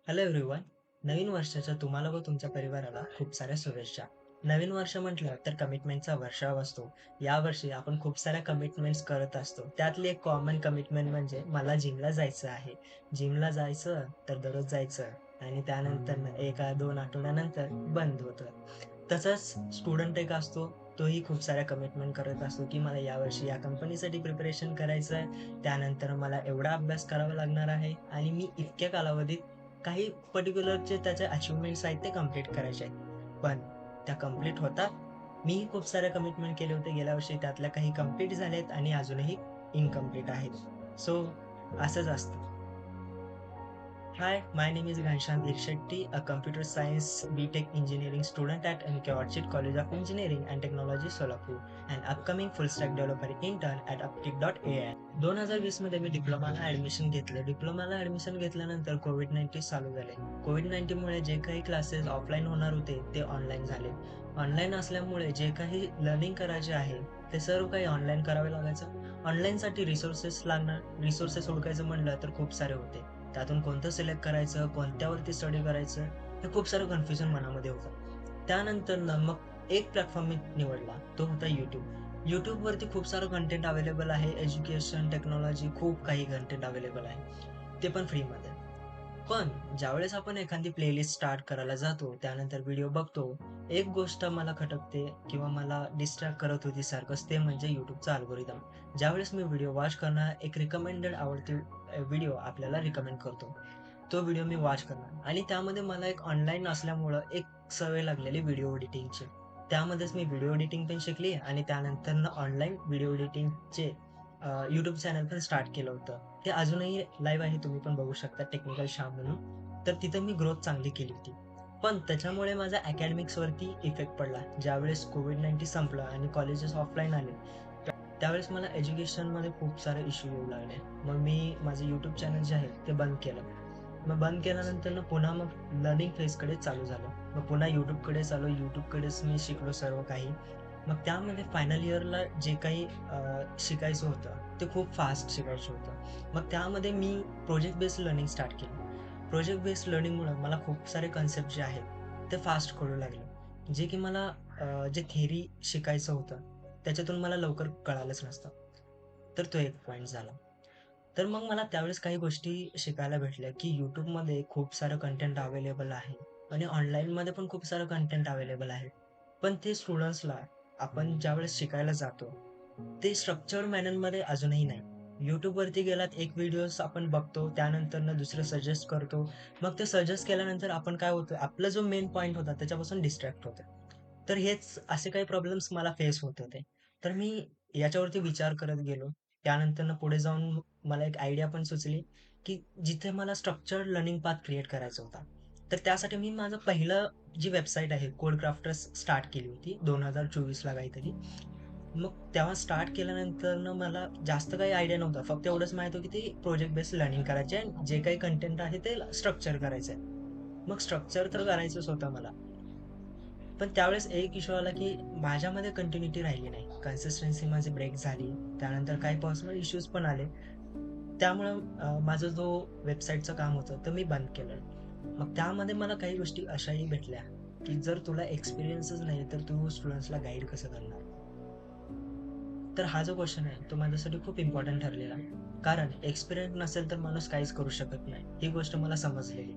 Hello everyone. नवीन वर्षाच्या तुम्हाला व तुमच्या परिवाराला खूप साऱ्या शुभेच्छा. नवीन वर्ष म्हटलं तर कमिटमेंटचा वर्षाव असतो. यावर्षी आपण खूप साऱ्या कमिटमेंट्स करत असतो. त्यातली एक कॉमन कमिटमेंट म्हणजे मला जिमला जायचं आहे. जिमला जायचं तर दररोज जायचं आणि त्यानंतर 1-2 आठवड्यानंतर बंद होतं. तसंच स्टुडंट एक असतो, तोही खूप साऱ्या कमिटमेंट करत असतो, की मला यावर्षी या कंपनीसाठी प्रिपरेशन करायचं आहे. त्यानंतर मला एवढा अभ्यास करावा लागणार आहे आणि मी इतक्या कालावधीत काही पर्टिक्युलर जे त्याचे अचीव्हमेंट्स आहेत ते कंप्लीट करायचे आहेत. पण त्या कंप्लीट होतात. मीही खूप साऱ्या कमिटमेंट केले होते गेल्या वर्षी. त्यातल्या काही कंप्लीट झालेत आणि अजूनही इन्कम्प्लीट आहेत. सो असंच असतं. Hi, my name is Ghanshyam Irshetty, a computer science BTech engineering student at MK Orchid College of Engineering and Technology, Solapur, and upcoming full stack developer intern at Uptick.ai. 2020 मध्ये मी डिप्लोमाला admission घेतलं. डिप्लोमाला admission घेतल्यानंतर कोविड-19 चालू झाले. कोविड-19 मुळे जे काही classes offline होणार होते, ते ऑनलाईन झाले. ऑनलाईन असल्यामुळे जे काही लर्निंग करायचे आहे, ते सर्व काही ऑनलाईन करावे लागायचं. ऑनलाईनसाठी रिसोर्सेस लागणार. रिसोर्सेस हुडकायचं म्हणलं तर खूप सारे होते. त्यातून कोणतं सिलेक्ट करायचं, कोणत्यावरती स्टडी करायचं, हे खूप सारं कन्फ्युजन मनामध्ये होतं. त्यानंतरनं मग एक प्लॅटफॉर्म मी निवडला, तो होता YouTube. YouTubeवरती खूप सारं कंटेंट अवेलेबल आहे. एज्युकेशन, टेक्नॉलॉजी खूप काही कंटेंट अवेलेबल आहे. ते पण फ्रीमध्ये. पण ज्यावेळेस आपण एखादी प्लेलिस्ट स्टार्ट करायला जातो, त्यानंतर व्हिडिओ बघतो, एक गोष्ट मला खटकते किंवा मला डिस्ट्रॅक्ट करत होती सारखंच, ते म्हणजे YouTubeचा अल्गोरिदम. ज्यावेळेस मी व्हिडिओ वॉच करणार, एक रिकमेंडेड आवडती व्हिडिओ आपल्याला रिकमेंड करतो. तो व्हिडिओ मी वॉच करणार आणि त्यामध्ये मला एक ऑनलाईन असल्यामुळं एक सवय लागलेली व्हिडिओ एडिटिंगची. त्यामध्येच मी व्हिडिओ एडिटिंग पण शिकली आणि त्यानंतरनं ऑनलाईन व्हिडिओ एडिटिंगचे YouTube चॅनल पण स्टार्ट केलं होतं. ते अजूनही लाईव्ह आहे, तुम्ही पण बघू शकता, टेक्निकल श्याम म्हणून. तर तिथं मी ग्रोथ चांगली केली होती. पण त्याच्यामुळे माझा अकॅडमिक्सवरती इफेक्ट पडला. ज्यावेळेस कोविड-19 संपलं आणि कॉलेजेस ऑफलाईन आले, त्यावेळेस मला एज्युकेशनमध्ये खूप सारे इश्यू येऊ लागले. मग मी माझं YouTube चॅनल जे आहे ते बंद केलं. मग बंद केल्यानंतर पुन्हा मग लर्निंग फेजकडे चालू झालं. मग पुन्हा YouTubeकडेच आलो. YouTubeकडेच मी शिकलो सर्व काही. मग त्यामध्ये फायनल इयरला जे काही शिकायचं होतं, ते खूप फास्ट शिकायचं होतं. मग त्यामध्ये मी प्रोजेक्ट बेस्ड लर्निंग स्टार्ट केलं. प्रोजेक्ट बेस्ड लर्निंगमुळं मला खूप सारे कन्सेप्ट जे आहेत, ते फास्ट कळू लागले. जे की मला जे थिअरी शिकायचं होतं, त्याच्यातून मला लवकर कळालंच नसतं. तर तो एक पॉइंट झाला. तर मग मला त्यावेळेस काही गोष्टी शिकायला भेटल्या, की YouTubeमध्ये खूप सारं कंटेंट अवेलेबल आहे आणि ऑनलाईनमध्ये पण खूप सारं कंटेंट अवेलेबल आहे. पण ते स्टुडंट्सला आपण ज्यावेळेस शिकायला जातो, ते स्ट्रक्चर्ड मॅनरमध्ये अजूनही नाही. YouTubeवरती गेलात, एक व्हिडिओज आपण बघतो, त्यानंतरनं दुसरं सजेस्ट करतो. मग ते सजेस्ट केल्यानंतर आपण काय होतं, आपला जो मेन पॉइंट होता त्याच्यापासून डिस्ट्रॅक्ट होतो. तर हेच असे काही प्रॉब्लेम्स मला फेस होत होते. तर मी याच्यावरती विचार करत गेलो. त्यानंतरनं पुढे जाऊन मला एक आयडिया पण सुचली, की जिथे मला स्ट्रक्चर्ड लर्निंग पाथ क्रिएट करायचा होता. तर त्यासाठी मी माझं पहिलं जी वेबसाईट आहे कोड क्राफ्टर्स स्टार्ट केली होती 2024ला काहीतरी. मग तेव्हा स्टार्ट केल्यानंतरनं मला जास्त काही आयडिया नव्हता. फक्त एवढंच माहीत होतं, की ते प्रोजेक्ट बेस्ड लर्निंग करायचे आहे. जे काही कंटेंट आहे ते स्ट्रक्चर करायचं आहे. मग स्ट्रक्चर तर करायचंच होतं मला. पण त्यावेळेस एक इश्यू आला, की माझ्यामध्ये कंटिन्यूटी राहिली नाही. कन्सिस्टन्सी माझी ब्रेक झाली. त्यानंतर काही पर्सनल इश्यूज पण आले. त्यामुळं माझा जो वेबसाईटचं काम होतं, ते मी बंद केलं. मग त्यामध्ये मला काही गोष्टी अशाही भेटल्या, की जर तुला एक्सपिरियन्सच नाही, तर तू स्टुडंट्सला गाईड कसं करणार? तर हा जो क्वेशन आहे, तो माझ्यासाठी खूप इम्पोर्टंट ठरलेला. कारण एक्सपिरियन्स नसेल तर माणूस काहीच करू शकत नाही. ही गोष्ट मला समजलेली.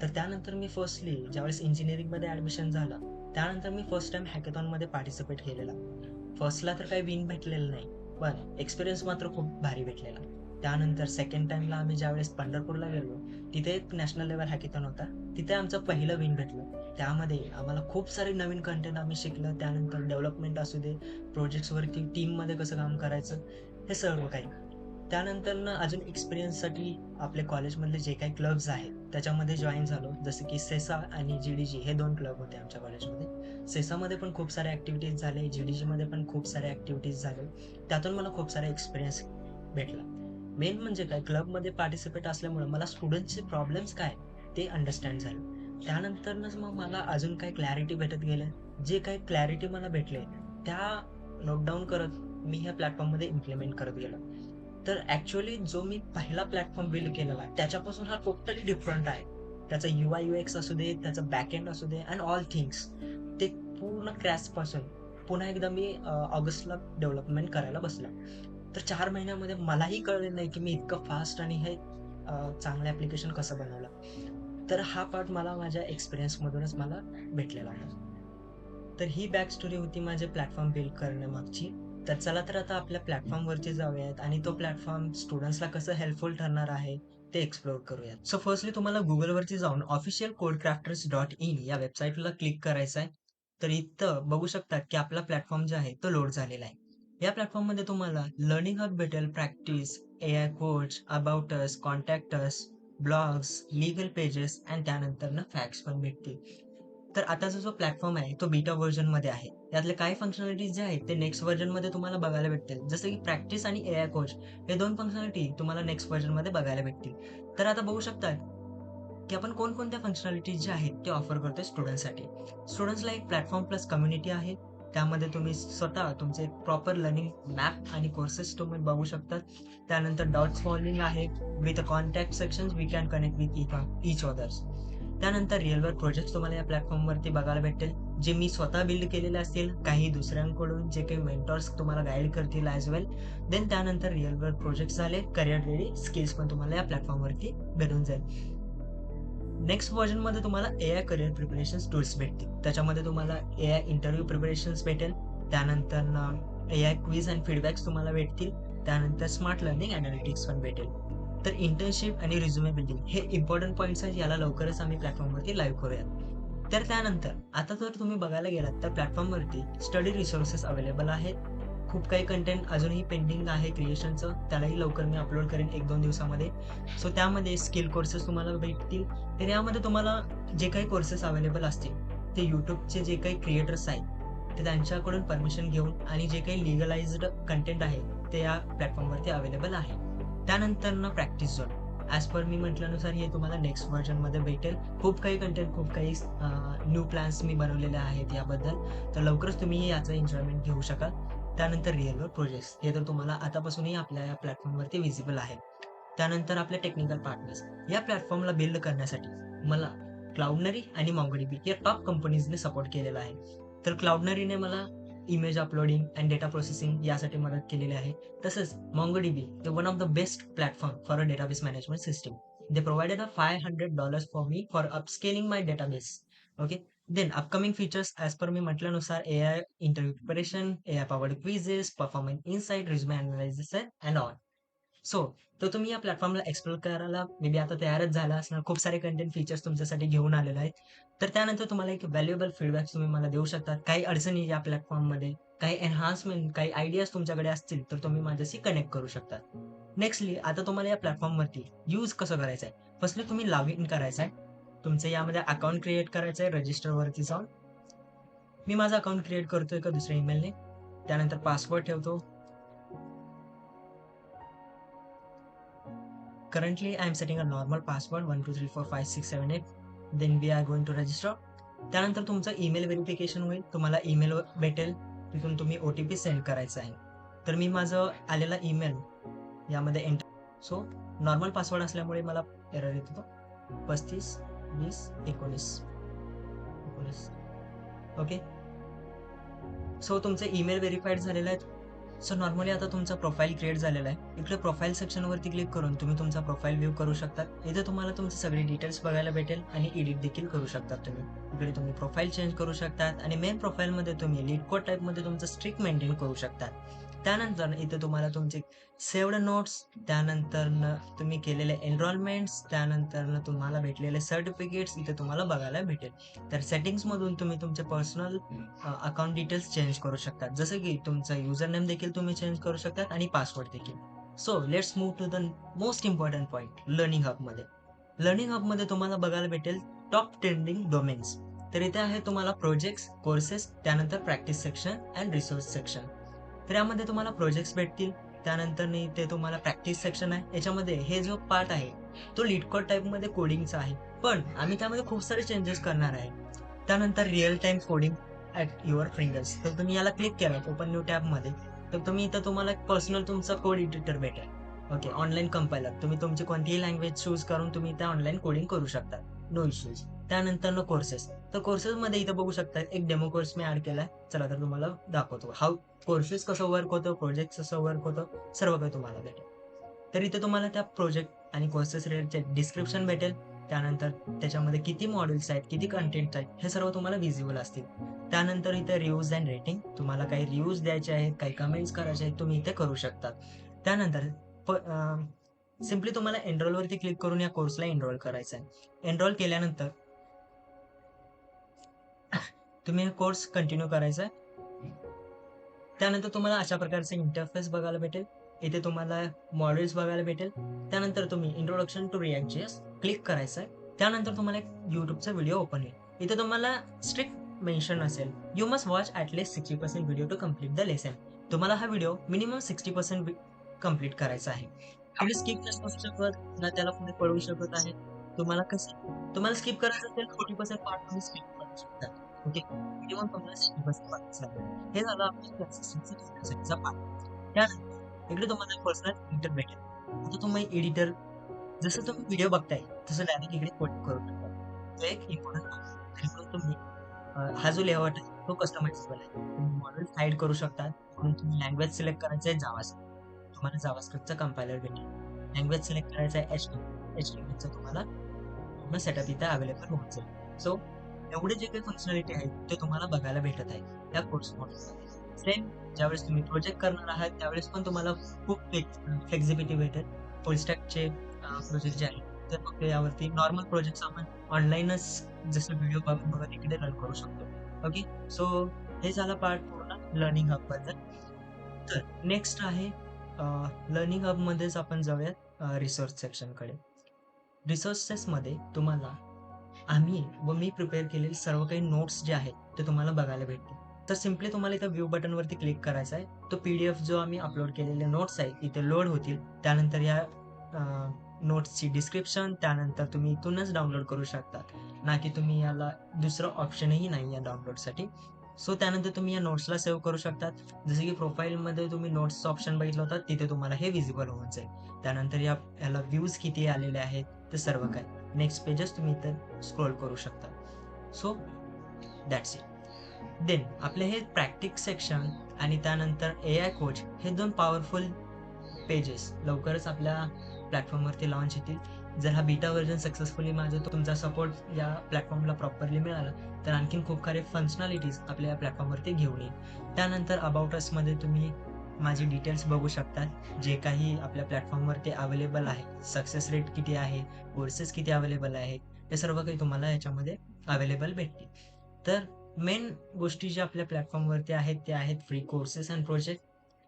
तर त्यानंतर मी फर्स्टली ज्यावेळेस इंजिनिअरिंगमध्ये ॲडमिशन झालं, त्यानंतर मी फर्स्ट टाईम हॅकेथॉनमध्ये पार्टिसिपेट केलेला. फर्स्टला तर काही विन भेटलेलं नाही, पण एक्सपिरियन्स मात्र खूप भारी भेटलेला. त्यानंतर सेकंड टाईमला आम्ही ज्यावेळेस पंढरपूरला गेलो, तिथे एक नॅशनल लेव्हल हॅकेथॉन होता. तिथे आमचं पहिलं विन भेटलं. त्यामध्ये आम्हाला खूप सारे नवीन कंटेंट आम्ही शिकलं. त्यानंतर डेव्हलपमेंट असू दे, प्रोजेक्ट्सवरती टीममध्ये कसं काम करायचं, हे सर्व काही. त्यानंतरनं अजून एक्सपिरियन्ससाठी आपले कॉलेजमधले जे काही क्लब्स आहेत, त्याच्यामध्ये जॉइन झालो. जसं की सेसा आणि जी-डी-जी हे 2 क्लब होते आमच्या कॉलेजमध्ये. सेसामध्ये पण खूप साऱ्या ॲक्टिव्हिटीज झाले, जी-डी-जीमध्ये पण खूप साऱ्या ॲक्टिव्हिटीज झाले. त्यातून मला खूप सारा एक्सपिरियन्स भेटला. मेन म्हणजे काय, क्लबमध्ये पार्टिसिपेट असल्यामुळे मला स्टुडंट्सचे प्रॉब्लेम्स काय, ते अंडरस्टँड झालं. त्यानंतरनंच मग मला अजून काही क्लॅरिटी भेटत गेल्या. जे काही क्लॅरिटी मला भेटले, त्या नोट डाउन करत मी ह्या प्लॅटफॉर्ममध्ये इम्प्लिमेंट करत गेलो. तर ॲक्चुअली जो मी पहिला प्लॅटफॉर्म बिल्ड केलेला आहे, त्याच्यापासून हा टोटली डिफरंट आहे. त्याचा UI UX असू दे, त्याचं बॅकएंड असू दे अँड ऑल थिंग्स, ते पूर्ण क्रॅशपासून पुन्हा एकदा मी ऑगस्टला डेव्हलपमेंट करायला बसलो. तर 4 महिन्यामध्ये मलाही कळलं नाही, की मी इतकं फास्ट आणि हे चांगलं ॲप्लिकेशन कसं बनवलं. तर हा पार्ट मला माझ्या एक्सपिरियन्समधूनच मला भेटलेला आहे. तर ही बॅक स्टोरी होती माझे प्लॅटफॉर्म बिल्ड करण्यामागची. तर चला तर आता आपल्या प्लॅटफॉर्मवरती जाऊयात आणि तो प्लॅटफॉर्म स्टुडंट्सला कसं हेल्पफुल ठरणार आहे ते एक्सप्लोर करूयात. सो फर्स्टली तुम्हाला Googleवरती जाऊन officialcodecrafters.in या वेबसाईटला क्लिक करायचं आहे. तर इथं बघू शकतात की आपला प्लॅटफॉर्म जो आहे तो लोड झालेला आहे. या प्लॅटफॉर्ममध्ये तुम्हाला लर्निंग हब भेटेल, practice, AI coach, about us, contact us, blogs, legal pages आणि त्यानंतर फॅक्ट्स पण भेटतील. तर आताचा जो प्लॅटफॉर्म आहे तो बीटा व्हर्जनमध्ये आहे. त्यातले काही फंक्शनॅलिटीज जे आहेत ते नेक्स्ट व्हर्जनमध्ये तुम्हाला बघायला भेटतील. जसं की प्रॅक्टिस आणि AI कोच हे 2 फंक्शनॅलिटी तुम्हाला नेक्स्ट व्हर्जनमध्ये बघायला भेटतील. तर आता बघू शकता की आपण कोणकोणत्या फंक्शनॅलिटीज ज्या आहेत ते ऑफर करतोय स्टुडंट्ससाठी. स्टुडंट्सला एक प्लॅटफॉर्म प्लस कम्युनिटी आहे. त्यामध्ये तुम्ही स्वतः तुमचे प्रॉपर लर्निंग मॅप आणि कोर्सेस तुम्ही बघू शकता. त्यानंतर डॉट्स फॉलोइंग आहे with a contact sections we can connect with each others. त्यानंतर रिअल वर्क प्रोजेक्ट्स तुम्हाला या प्लॅटफॉर्मवरती बघायला भेटेल, जे मी स्वतः बिल्ड केलेले असतील, काही दुसऱ्यांकडून जे काही मेंटॉर्स तुम्हाला गाईड करतील ॲज वेल. देन त्यानंतर रिअल वर्क प्रोजेक्ट्स झाले, करियर रेडी स्किल्स पण तुम्हाला या प्लॅटफॉर्मवरती भेटून जाईल. नेक्स्ट व्हर्जनमध्ये तुम्हाला AI करियर प्रिपरेशन्स टूल्स भेटतील. त्याच्यामध्ये तुम्हाला AI इंटरव्ह्यू प्रिपरेशन्स भेटेल. त्यानंतर AI क्विज अँड फीडबॅक्स तुम्हाला भेटतील. त्यानंतर स्मार्ट लर्निंग अॅनालिटिक्स पण भेटेल. तर इंटर्नशिप आणि रिझ्युमे बिल्डिंग हे इम्पॉर्टंट पॉईंट्स आहेत. याला लवकरच आम्ही प्लॅटफॉर्मवरती लाईव्ह करूयात. तर त्यानंतर आता जर तुम्ही बघायला गेलात तर प्लॅटफॉर्मवरती स्टडी रिसोर्सेस अवेलेबल आहेत. खूप काही कंटेंट अजूनही पेंडिंग आहे क्रिएशनचं. त्यालाही लवकर मी अपलोड करेन 1-2 दिवसामध्ये. सो त्यामध्ये स्किल कोर्सेस तुम्हाला भेटतील. तर यामध्ये तुम्हाला जे काही कोर्सेस अवेलेबल असतील, ते YouTubeचे जे काही क्रिएटर्स आहेत, ते त्यांच्याकडून परमिशन घेऊन आणि जे काही लीगलाइज्ड कंटेंट आहे, ते या प्लॅटफॉर्मवरती अवेलेबल आहे. त्यानंतर प्रॅक्टिस झोन. ॲज पर मी म्हटल्यानुसार हे तुम्हाला नेक्स्ट व्हर्जनमध्ये भेटेल. खूप काही कंटेंट, खूप काही न्यू प्लॅन्स मी बनवलेले आहेत याबद्दल. तर लवकरच तुम्ही याचं एन्जॉयमेंट घेऊ शकाल. त्यानंतर रिअल वर्क प्रोजेक्ट्स हे तर तुम्हाला आतापासूनही आपल्या या प्लॅटफॉर्मवरती व्हिजिबल आहे. त्यानंतर आपले टेक्निकल पार्टनर्स. या प्लॅटफॉर्मला बिल्ड करण्यासाठी मला क्लाउडनरी आणि MongoDB या टॉप कंपनीजने सपोर्ट केलेला आहे. तर क्लाउडनरीने मला image uploading and data processing यासाठी मदत केलेली आहे. तसंच MongoDB is one of the best platform for a database management system. They provided a $500 for me for upscaling my database. Okay. Then upcoming features as per मी म्हटल्यानुसार AI interview preparation, AI powered quizzes, performance insight, resume analysis and all. So तर तुम्ही या प्लॅटफॉर्मला explore करायला may be आता तयारच झाला असणार. खूप सारे कंटेंट फीचर्स तुमच्यासाठी घेऊन आलेले आहेत. तर त्यानंतर तुम्हाला एक व्हॅल्युएबल फीडबॅक तुम्ही मला देऊ शकता. काही अडचणी या प्लॅटफॉर्ममध्ये, काही एन्हान्समेंट, काही आयडियाज तुमच्याकडे असतील तर तुम्ही माझ्याशी कनेक्ट करू शकता. नेक्स्टली आता तुम्हाला या प्लॅटफॉर्मवरती यूज कसं करायचं आहे. फर्स्टली तुम्ही लॉग इन करायचं आहे. तुमचं यामध्ये अकाउंट क्रिएट करायचं आहे रजिस्टरवरती जाऊन. मी माझं अकाउंट क्रिएट करतोय एका दुसऱ्या ईमेलने. त्यानंतर पासवर्ड ठेवतो. Currently, I am setting a normal password 1 2 3 4 5 6 7 8. Then we are going to register. त्यानंतर तुमचं ईमेल व्हेरिफिकेशन होईल. तुम्हाला ईमेल भेटेल. तिथून तुम्ही OTP सेंड करायचा आहे. तर मी माझं आलेला ईमेल यामध्ये एंटर. सो नॉर्मल पासवर्ड असल्यामुळे मला एरर येत होतो. 35 20 19 19. ओके. सो तुमचं ईमेल व्हेरिफाईड झालेलं आहे. सो नॉर्मली आता तुमचा प्रोफाईल क्रिएट झालेला आहे. इकडे प्रोफाईल सेक्शनवरती क्लिक करून तुम्ही तुमचा प्रोफाईल व्ह्यू करू शकता. इथे तुम्हाला तुमचे सगळे डिटेल्स बघायला भेटेल आणि एडिट देखील करू शकता तुम्ही. इकडे तुम्ही प्रोफाईल चेंज करू शकतात आणि मेन प्रोफाईलमध्ये तुम्ही लीड कोड टाईपमध्ये तुमचं स्ट्रिक मेंटेन करू शकता. त्यानंतर इथे तुम्हाला तुमचे सेव्ड नोट्स, त्यानंतर तुम्ही केलेले एनरोलमेंट्स, त्यानंतर तुम्हाला भेटलेले सर्टिफिकेट्स इथे तुम्हाला बघायला भेटेल. तर सेटिंग्समधून तुम्ही तुमचे पर्सनल अकाउंट डिटेल्स चेंज करू शकता. जसं की तुमचं युजर नेम देखील तुम्ही चेंज करू शकता आणि पासवर्ड देखील. So let's move to the most important point, learning हबमध्ये. लर्निंग हबमध्ये तुम्हाला बघायला भेटेल टॉप ट्रेंडिंग डोमेन्स. तर इथे आहे तुम्हाला प्रोजेक्ट्स, कोर्सेस, त्यानंतर practice section and resource section. तर यामध्ये तुम्हाला प्रोजेक्ट्स भेटतील. त्यानंतर इथे तुम्हाला प्रॅक्टिस सेक्शन आहे. याच्यामध्ये हे जो पार्ट आहे तो लीड कोड टाईपमध्ये कोडिंगचा आहे, पण आम्ही त्यामध्ये खूप सारे चेंजेस करणार आहे. त्यानंतर real time coding at your fingers. तर तुम्ही याला क्लिक केलं ओपन न्यू टॅबमध्ये, तर तुम्ही इथं तुम्हाला एक पर्सनल तुमचा कोड एडिटर भेटेल. ओके. Online compiler. तुम्ही तुमची कोणतीही लँग्वेज चूज करून तुम्ही इथे ऑनलाईन कोडिंग करू शकता. No issues. त्यानंतर कोर्सेस. तर कोर्सेसमध्ये इथं बघू शकता एक डेमो कोर्स मी ॲड केलाय. चला तर तुम्हाला दाखवतो. हाऊ कोर्सेस कसं वर्क होतं, प्रोजेक्ट कसं वर्क होतं, सर्व काही तुम्हाला भेटेल. तर इथे तुम्हाला त्या प्रोजेक्ट आणि कोर्सेस रिलेटेड डिस्क्रिप्शन भेटेल. त्यानंतर त्याच्यामध्ये किती मॉड्यूल्स आहेत, किती कंटेंट आहेत, हे सर्व तुम्हाला व्हिजिबल असतील. त्यानंतर इथे रिव्ह्यूज अँड रेटिंग. तुम्हाला काही रिव्ह्यूज द्यायचे आहेत, काही कमेंट्स करायचे आहेत, तुम्ही इथे करू शकता. त्यानंतर सिम्पली तुम्हाला एनरोलवरती क्लिक करून या कोर्सला एनरोल करायचं आहे. एनरोल केल्यानंतर तुम्ही कोर्स कंटिन्यू करायचा आहे. त्यानंतर तुम्हाला अशा प्रकारचे इंटरफेस बघायला भेटेल. इथे तुम्हाला मॉड्यूल्स बघायला भेटेल. त्यानंतर तुम्ही इंट्रोडक्शन टू React.js क्लिक करायचं आहे. त्यानंतर तुम्हाला एक YouTubeचा व्हिडिओ ओपन होईल. इथे तुम्हाला स्ट्रिक्ट मेन्शन असेल, you must watch at least 60% video to complete the lesson. तुम्हाला हा व्हिडिओ मिनिमम 60% कंप्लीट करायचा आहे. तुम्ही स्किप नाही करू शकत, ना त्याला पुढे पळवू शकत आहे. तुम्हाला स्किप करायचं असेल 40% पार्ट तुम्ही स्किप करू शकता. ओके. मिनिमम तुम्हाला 60% पार्ट. हे झालं आपल्या कन्सिस्टन्सीचा पार्ट. त्यानंतर इकडे तुम्हाला पर्सनल एडिटर भेटेल. आता तुम्ही एडिटर जसं तुम्ही व्हिडिओ बघताय तसं डायरेक्ट इकडे कोडिंग करू शकता. तो एक इम्पॉर्टंट आहे. तुम्ही हा जो लेआउट आहे तो कस्टमाइजेबल आहे. तुम्ही मॉडेल हाईड करू शकता. म्हणून तुम्ही लँग्वेज सिलेक्ट करायचं आहे जावास्क्रिप्ट. तुम्हाला जावास्क्रिप्टचा कंपायलर भेटेल. लँग्वेज सिलेक्ट करायचं आहे HTML. तुम्हाला पूर्ण सेटअप इथे अवेलेबल होऊन जाईल. सो एवढे जे काही फंक्शनॅलिटी आहेत ते तुम्हाला बघायला भेटत आहे या कोर्समध्ये. सेम ज्यावेळेस तुम्ही प्रोजेक्ट करणार आहात त्यावेळेस पण तुम्हाला खूप फ्लेक्झिबिलिटी भेटेल. फुल स्टॅकचे प्रोजेक्ट जे आहेत तर फक्त यावरती नॉर्मल प्रोजेक्ट्स आपण ऑनलाईनच जसं व्हिडिओ बघत बघत इकडे रन करू शकतो. ओके. सो हे झालं पार्ट पूर्ण लर्निंग हबबद्दल. तर नेक्स्ट आहे लर्निंग हबमध्येच आपण जाऊयात रिसोर्स सेक्शनकडे. रिसोर्सेसमध्ये तुम्हाला आम्ही व मी प्रिपेअर केलेले सर्व काही नोट्स जे आहेत ते तुम्हाला बघायला भेटतील. तर सिम्पली तुम्हाला इथं व्ह्यू बटनवरती क्लिक करायचं आहे. तो PDF जो आम्ही अपलोड केलेले नोट्स आहेत इथे लोड होतील. त्यानंतर या नोट्सची डिस्क्रिप्शन त्यानंतर तुम्ही इथूनच डाउनलोड करू शकता. ना की तुम्ही याला दुसरं ऑप्शनही नाही या डाउनलोडसाठी. सो त्यानंतर तुम्ही या नोट्सला सेव्ह करू शकता. जसं की प्रोफाईलमध्ये तुम्ही नोट्सचा ऑप्शन बघितलं होतं तिथे तुम्हाला हे व्हिजिबल होऊन जाईल. त्यानंतर याला व्ह्यूज किती आलेले आहेत ते सर्व काही. नेक्स्ट पेजेस तुम्ही इथं स्क्रोल करू शकता. So that's it. देन आपले हे प्रॅक्टिस सेक्शन आणि त्यानंतर AI कोच हे 2 पॉवरफुल पेजेस लवकरच आपल्या प्लॅटफॉर्मवरती लॉन्च येतील. जर हा बीटा व्हर्जन सक्सेसफुली तुमचा सपोर्ट या प्लॅटफॉर्मला प्रॉपरली मिळाला तर आणखीन खूप सारे फंक्शनॅलिटीज आपल्या या प्लॅटफॉर्मवरती घेऊन येईल. त्यानंतर अबाउट असमध्ये तुम्ही माझे डिटेल्स बघू शकता. जे काही आपल्या प्लॅटफॉर्मवरती अवेलेबल आहे, सक्सेस रेट किती आहे, कोर्सेस किती अवेलेबल आहेत, हे सर्व काही तुम्हाला याच्यामध्ये अवेलेबल भेटतील. तर मेन गोष्टी ज्या आपल्या प्लॅटफॉर्मवरती आहेत त्या आहेत free courses and project,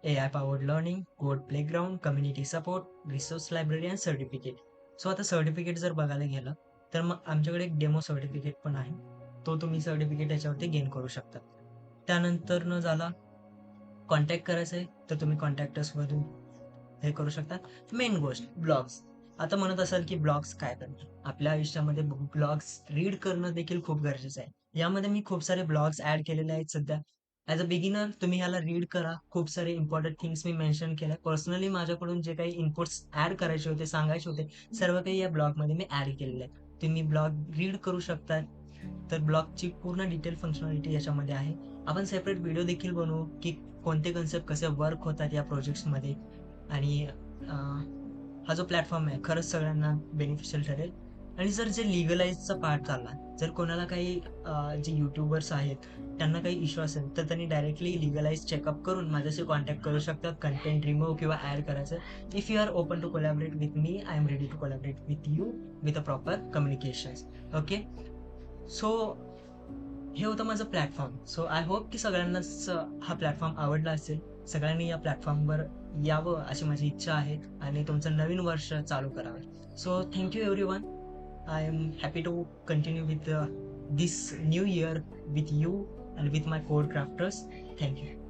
AI powered learning, code playground, community support, resource library and certificate. So आता सर्टिफिकेट जर बघायला गेलं तर मग आमच्याकडे एक डेमो सर्टिफिकेट पण आहे. तो तुम्ही सर्टिफिकेट याच्यावरती गेन करू शकता. त्यानंतर न झाला कॉन्टॅक्ट करायचं आहे तर तुम्ही कॉन्टॅक्ट असमधून हे करू शकता. मेन गोष्ट ब्लॉग्स. आता म्हणत असाल की ब्लॉग्स काय करणार? आपल्या आयुष्यामध्ये ब्लॉग्स रीड करणं देखील खूप गरजेचं आहे. यामध्ये मी खूप सारे ब्लॉग्स ॲड केलेले आहेत सध्या. ॲज अ बिगिनर तुम्ही ह्याला रीड करा. खूप सारे इम्पोर्टंट थिंग्स मी मेन्शन केल्या. पर्सनली माझ्याकडून जे काही इनपुट्स ॲड करायचे होते, सांगायचे होते, सर्व काही या ब्लॉगमध्ये मी ॲड केलेलं आहे. तुम्ही ब्लॉग रीड करू शकता. तर ब्लॉगची पूर्ण डिटेल फंक्शनॅलिटी याच्यामध्ये आहे. आपण सेपरेट व्हिडिओ देखील बनवू की कोणते कन्सेप्ट कसे वर्क होतात या प्रोजेक्ट्समध्ये आणि हा जो प्लॅटफॉर्म आहे खरंच सगळ्यांना बेनिफिशियल ठरेल. आणि जर जे लिगलाइजचा पार्ट झाला, जर कोणाला काही जे यूट्यूबर्स आहेत त्यांना काही इश्यू असेल तर त्यांनी डायरेक्टली लिगलाइज चेकअप करून माझ्याशी कॉन्टॅक्ट करू शकतात. कंटेंट रिमूव्ह किंवा ॲड करायचं. If you are open to collaborate with me, I am ready to collaborate with you with a proper communications. Okay. So हे होतं माझं प्लॅटफॉर्म. सो आय होप की सगळ्यांनाच हा प्लॅटफॉर्म आवडला असेल. सगळ्यांनी या प्लॅटफॉर्मवर यावं अशी माझी इच्छा आहे आणि तुमचं नवीन वर्ष चालू करावं. So thank you everyone. I am happy to continue with this new year with you and with my code crafters. Thank you.